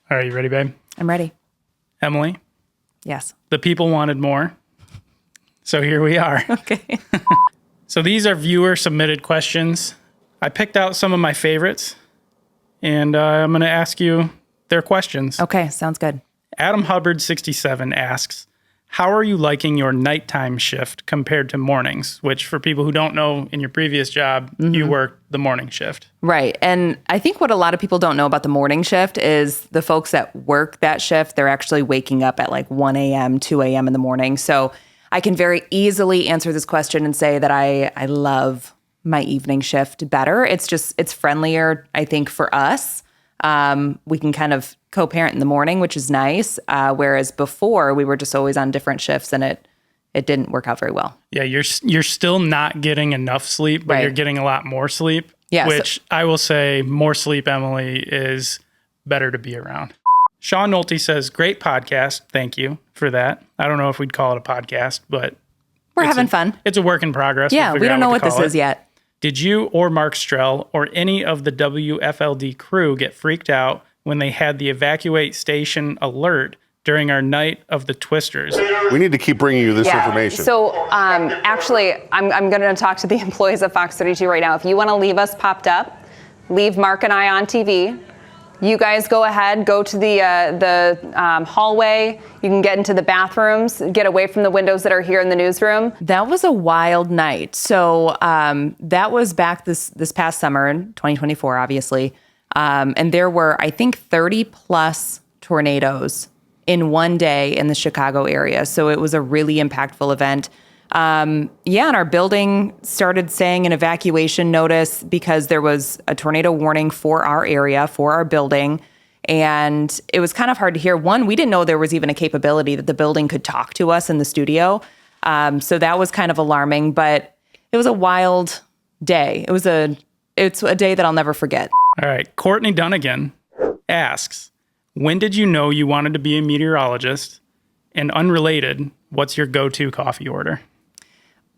All right, you ready, babe? I'm ready. Emily, Yes. the people wanted more. So here we are. Okay. So these are viewer submitted questions. I picked out some of my favorites, and I'm going to ask you their questions. Okay, sounds good. Adam Hubbard 67 asks, how are you liking your nighttime shift compared to mornings? Which, for people who don't know, in your previous job, you worked the morning shift. Right. And I think what a lot of people don't know about the morning shift is the folks that work that shift, they're actually waking up at like 1 a.m., 2 a.m. in the morning. So I can very easily answer this question and say that I love my evening shift better. It's friendlier, I think, for us. We can kind of co-parent in the morning, which is nice. Whereas before we were just always on different shifts and it didn't work out very well. Yeah, you're still not getting enough sleep, but Right. you're getting a lot more sleep. Yeah, which I will say more sleep, Emily, is better to be around. Sean Nolte says, great podcast. Thank you for that. I don't know if we'd call it a podcast, but We're having fun. It's a work in progress. Yeah, we don't know what this is yet. Did you or Mark Strell or any of the WFLD crew get freaked out when they had the evacuate station alert during our night of the Twisters? We need to keep bringing you this information. So actually, I'm going to talk to the employees of Fox 32 right now. If you want to leave us popped up, leave Mark and I on TV. You guys go ahead, go to the hallway. You can get into the bathrooms, get away from the windows that are here in the newsroom. That was a wild night. So that was back this past summer in 2024, obviously. And there were, I think, 30 plus tornadoes in one day in the Chicago area. So it was a really impactful event. And our building started saying an evacuation notice because there was a tornado warning for our area, for our building. And it was kind of hard to hear. One, we didn't know there was even a capability that the building could talk to us in the studio. So that was kind of alarming, but it was a wild day. It's a day that I'll never forget. All right. Courtney Dunnigan asks, when did you know you wanted to be a meteorologist? And unrelated, what's your go-to coffee order?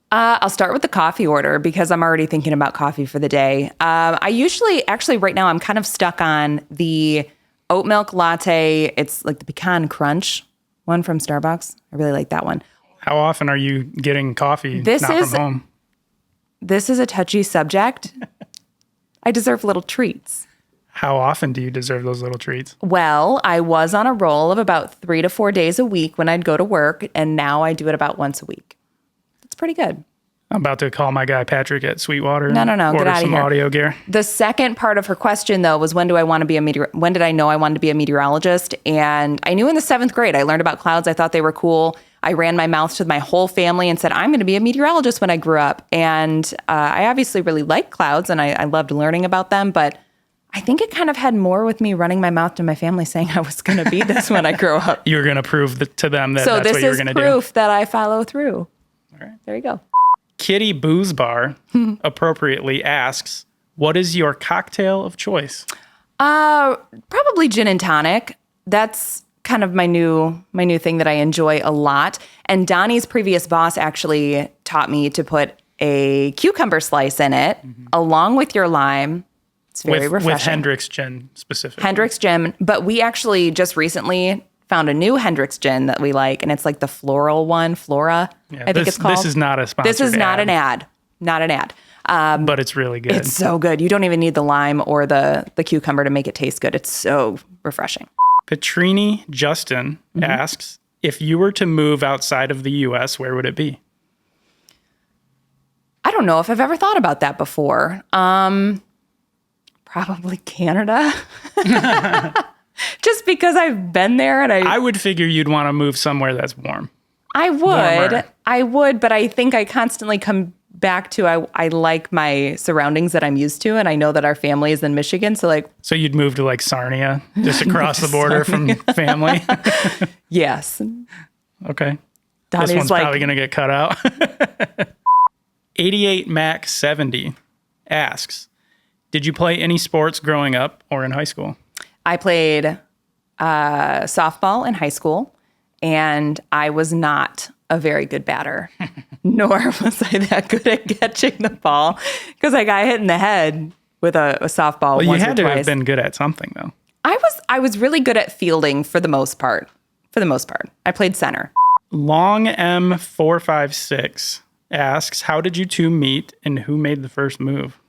I'll start with the coffee order because I'm already thinking about coffee for the day. I usually, actually right now, I'm kind of stuck on the oat milk latte. It's like the pecan crunch one from Starbucks. I really like that one. How often are you getting coffee from home? This is a touchy subject. I deserve little treats. How often do you deserve those little treats? Well, I was on a roll of about 3 to 4 days a week when I'd go to work, and now I do it about once a week. It's pretty good. I'm about to call my guy Patrick at Sweetwater. No. Order Get out of some here. audio gear. The second part of her question, though, was when did I know I wanted to be a meteorologist? And I knew in the 7th grade. I learned about clouds. I thought they were cool. I ran my mouth to my whole family and said, I'm going to be a meteorologist when I grew up. And I obviously really liked clouds, and I loved learning about them. But I think it kind of had more with me running my mouth to my family saying I was going to be this when I grow up. You were going to prove to them that that's what you were going to do. So this is proof that I follow through. All right. There you go. Kitty Booze Bar appropriately asks, what is your cocktail of choice? Probably gin and tonic. That's kind of my new thing that I enjoy a lot. And Donnie's previous boss actually taught me to put a cucumber slice in it along with your lime. It's very refreshing. With Hendrick's gin specifically. Hendrick's gin. But we actually just recently found a new Hendrick's gin that we like, and it's like the floral one, Flora, I think it's called. This is not a sponsored This is not an ad. Not an ad. But it's really good. It's so good. You don't even need the lime or the cucumber to make it taste good. It's so refreshing. Petrini Justin asks, if you were to move outside of the U.S., where would it be? I don't know if I've ever thought about that before. Probably Canada. Just because I've been there and I would figure you'd want to move somewhere that's warm. I would, but I think I constantly come back to I like my surroundings that I'm used to, and I know that our family is in Michigan, so you'd move to like Sarnia, just across the border from family. Yes. Okay. Donnie's this one's probably going to get cut out. 88 Mac 70 asks, did you play any sports growing up or in high school? I played softball in high school, and I was not a very good batter, nor was I that good at catching the ball because I got hit in the head with a softball once or twice. You had to have been good at something, though. I was really good at fielding for the most part. I played center. Long M456 asks, how did you two meet and who made the first move?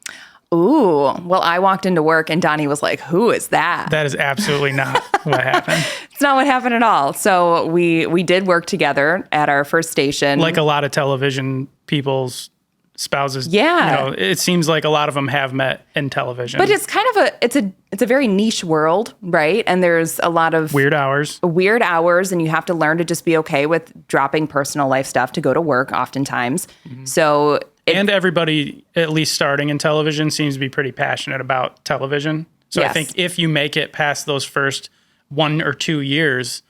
Ooh, well, I walked into work and Donnie was like, who is that? That is absolutely not what happened. It's not what happened at all. So we did work together at our first station. Like a lot of television people's spouses. Yeah. You know, it seems like a lot of them have met in television. But it's kind of it's a very niche world, right? And there's a lot of weird hours, and you have to learn to just be okay with dropping personal life stuff to go to work oftentimes. Mm-hmm. So and everybody, at least starting in television, seems to be pretty passionate about television. So yes. I think if you make it past those first 1 or 2 years,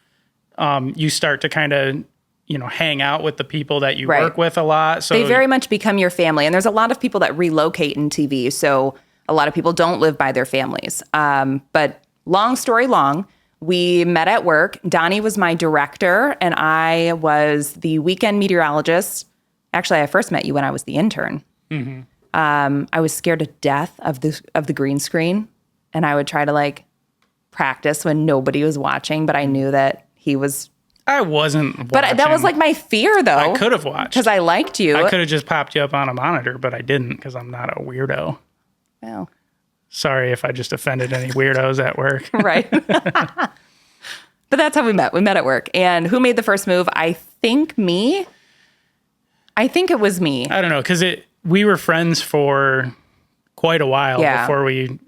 you start to kind of, hang out with the people that you right. work with a lot. So they very much become your family. And there's a lot of people that relocate in TV. So a lot of people don't live by their families. But long story long, we met at work. Donnie was my director and I was the weekend meteorologist. Actually, I first met you when I was the intern. Mm-hmm. I was scared to death of the green screen, and I would try to practice when nobody was watching. But I knew that he was. I wasn't watching. But that was my fear, though. I could have watched because I liked you. I could have just popped you up on a monitor, but I didn't because I'm not a weirdo. Well, sorry if I just offended any weirdos at work. Right. But that's how we met. We met at work, and who made the first move? I think it was me. I don't know, because we were friends for quite a while before we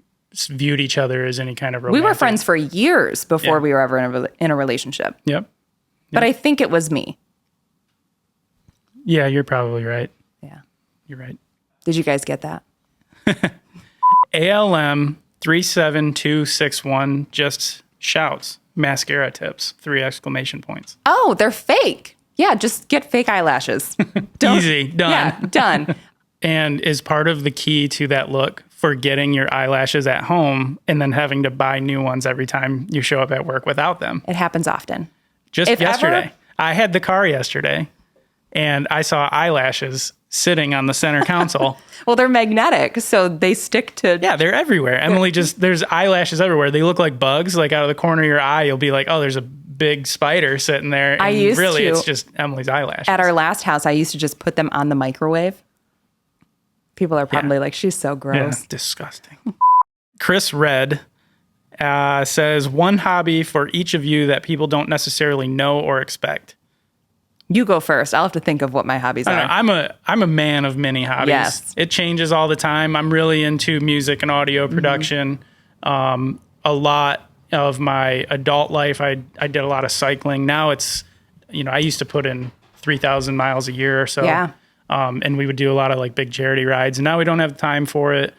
viewed each other as any kind of romantic. We were friends for years before we were ever in a relationship. Yep. But I think it was me. Yeah, you're probably right. Yeah. You're right. Did you guys get that? ALM 37261 just shouts, mascara tips, 3 exclamation points. Oh, they're fake. Yeah, just get fake eyelashes. Easy, done. Yeah, done. And is part of the key to that look for getting your eyelashes at home and then having to buy new ones every time you show up at work without them. It happens often. Just yesterday. I had the car yesterday and I saw eyelashes sitting on the center console. Well, they're magnetic, so they stick to... Yeah, they're everywhere. Emily there's eyelashes everywhere. They look like bugs. Like out of the corner of your eye, you'll be like, oh, there's a big spider sitting there. And it's just Emily's eyelashes. At our last house, I used to just put them on the microwave. People are probably like, she's so gross. Yeah, disgusting. Chris Red says, one hobby for each of you that people don't necessarily know or expect. You go first. I'll have to think of what my hobbies are. I'm a man of many hobbies. Yes. It changes all the time. I'm really into music and audio production. A lot of my adult life, I did a lot of cycling. Now it's, I used to put in 3,000 miles a year or so. Yeah. And we would do a lot of big charity rides. And now we don't have time for it,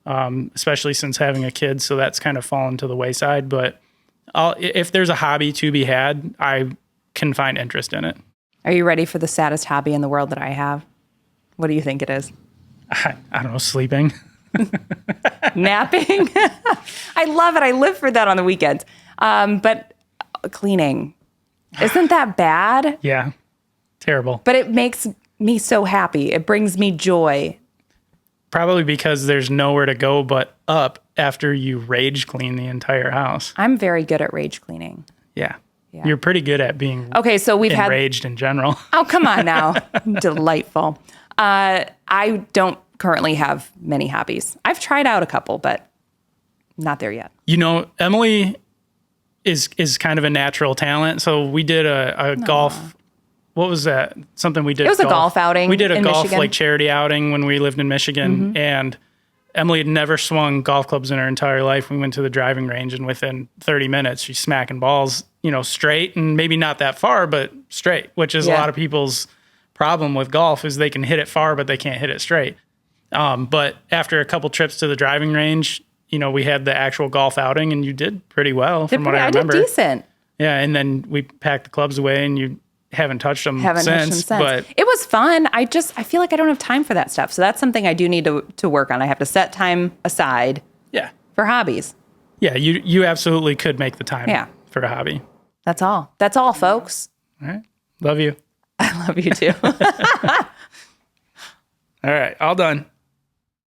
especially since having a kid. So that's kind of fallen to the wayside. But if there's a hobby to be had, I can find interest in it. Are you ready for the saddest hobby in the world that I have? What do you think it is? I don't know, sleeping. Napping. I love it. I live for that on the weekends. But cleaning, isn't that bad? Yeah, terrible. But it makes me so happy. It brings me joy. Probably because there's nowhere to go but up after you rage clean the entire house. I'm very good at rage cleaning. Yeah. You're pretty good at being so we've enraged in general. Oh, come on now. Delightful. I don't currently have many hobbies. I've tried out a couple, but not there yet. Emily is kind of a natural talent. So we did a golf. What was that? Something we did. It was a golf outing. We did a golf Michigan. charity outing when we lived in Michigan, and Emily had never swung golf clubs in her entire life. We went to the driving range, and within 30 minutes, she's smacking balls, straight, and maybe not that far, but straight, which is a lot of people's problem with golf is they can hit it far, but they can't hit it straight. But after a couple trips to the driving range, we had the actual golf outing, and you did pretty well from what I remember. I did decent. Yeah, and then we packed the clubs away, and you haven't touched them since. But it was fun. I feel like I don't have time for that stuff. So that's something I do need to work on. I have to set time aside for hobbies. Yeah, you absolutely could make the time for a hobby. That's all. That's all, folks. All right. Love you. I love you too. All right. All done.